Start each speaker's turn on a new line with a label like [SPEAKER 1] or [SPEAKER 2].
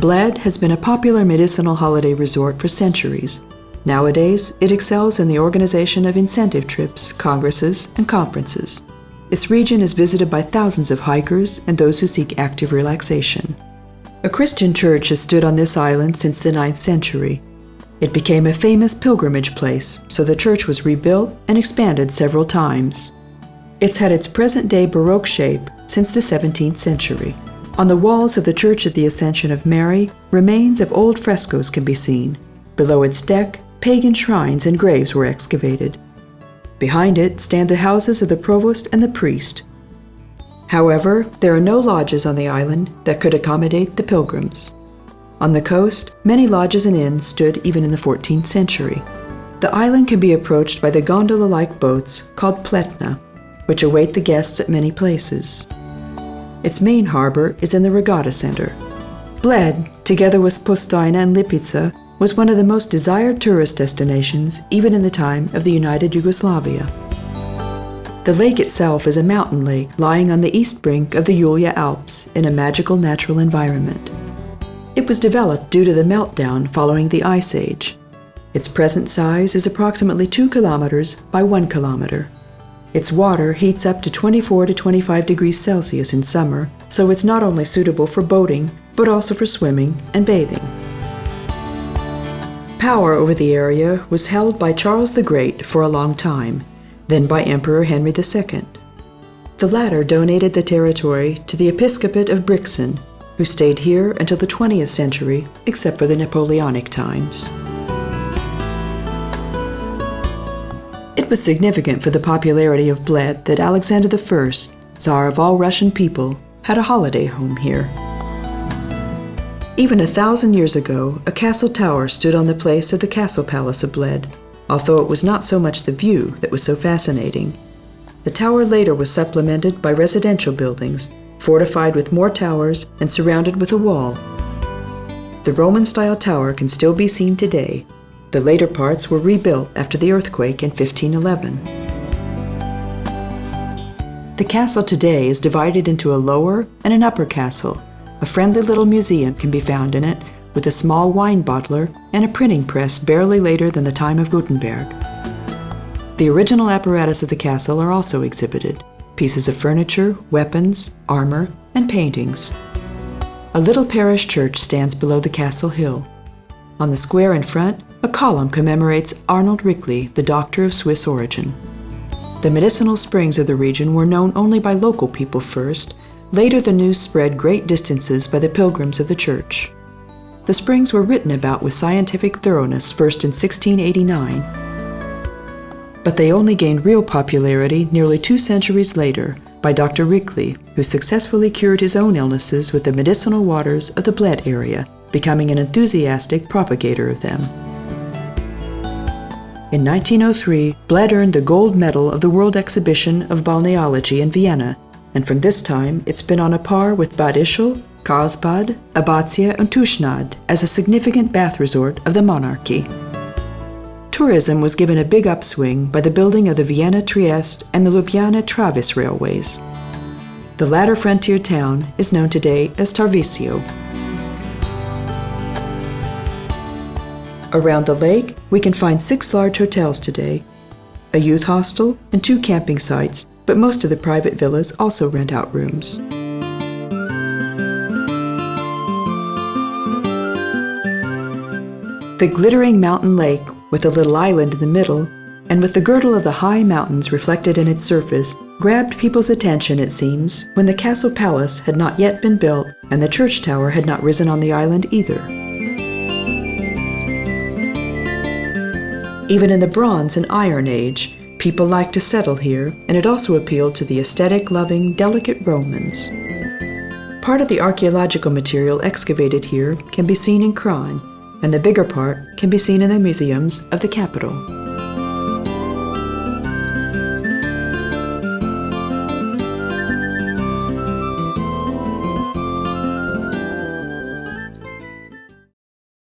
[SPEAKER 1] Bled has been a popular medicinal holiday resort for centuries. Nowadays, it excels in the organization of incentive trips, congresses, and conferences. Its region is visited by thousands of hikers and those who seek active relaxation. A Christian church has stood on this island since the 9th century. It became a famous pilgrimage place, so the church was rebuilt and expanded several times. It's had its present-day Baroque shape since the 17th century. On the walls of the Church of the Ascension of Mary, remains of old frescoes can be seen. Below its deck, pagan shrines and graves were excavated. Behind it stand the houses of the provost and the priest. However, there are no lodges on the island that could accommodate the pilgrims. On the coast, many lodges and inns stood even in the 14th century. The island can be approached by the gondola-like boats called pletna, which await the guests at many places. Its main harbor is in the regatta center. Bled, together with Postojna and Lipizza, was one of the most desired tourist destinations even in the time of the United Yugoslavia. The lake itself is a mountain lake lying on the east brink of the Julia Alps in a magical natural environment. It was developed due to the meltdown following the Ice Age. Its present size is approximately 2 kilometers by 1 kilometer. Its water heats up to 24 to 25 degrees Celsius in summer, so it's not only suitable for boating, but also for swimming and bathing. Power over the area was held by Charles the Great for a long time, then by Emperor Henry II. The latter donated the territory to the Episcopate of Brixen, who stayed here until the 20th century, except for the Napoleonic times. It was significant for the popularity of Bled that Alexander I, Tsar of all Russian people, had a holiday home here. Even 1,000 years ago, a castle tower stood on the place of the castle palace of Bled, although it was not so much the view that was so fascinating. The tower later was supplemented by residential buildings, fortified with more towers and surrounded with a wall. The Roman-style tower can still be seen today. The later parts were rebuilt after the earthquake in 1511. The castle today is divided into a lower and an upper castle. A friendly little museum can be found in it, with a small wine bottler and a printing press barely later than the time of Gutenberg. The original apparatus of the castle are also exhibited: pieces of furniture, weapons, armor, and paintings. A little parish church stands below the castle hill. On the square in front, a column commemorates Arnold Rickley, the doctor of Swiss origin. The medicinal springs of the region were known only by local people first. Later, the news spread great distances by the pilgrims of the church. The springs were written about with scientific thoroughness first in 1689, but they only gained real popularity nearly 2 centuries later by Dr. Rickley, who successfully cured his own illnesses with the medicinal waters of the Bled area, becoming an enthusiastic propagator of them. In 1903, Bled earned the gold medal of the World Exhibition of Balneology in Vienna, and from this time it's been on a par with Bad Ischl, Karlsbad, Abatia, and Tushnad as a significant bath resort of the monarchy. Tourism was given a big upswing by the building of the Vienna-Trieste and the Ljubljana-Travis railways. The latter frontier town is known today as Tarvisio. Around the lake, we can find 6 large hotels today, a youth hostel, and 2 camping sites, but most of the private villas also rent out rooms. The glittering mountain lake, with a little island in the middle, and with the girdle of the high mountains reflected in its surface, grabbed people's attention, it seems, when the castle palace had not yet been built and the church tower had not risen on the island either. Even in the Bronze and Iron Age, people liked to settle here, and it also appealed to the aesthetic-loving, delicate Romans. Part of the archaeological material excavated here can be seen in Kranj, and the bigger part can be seen in the museums of the capital.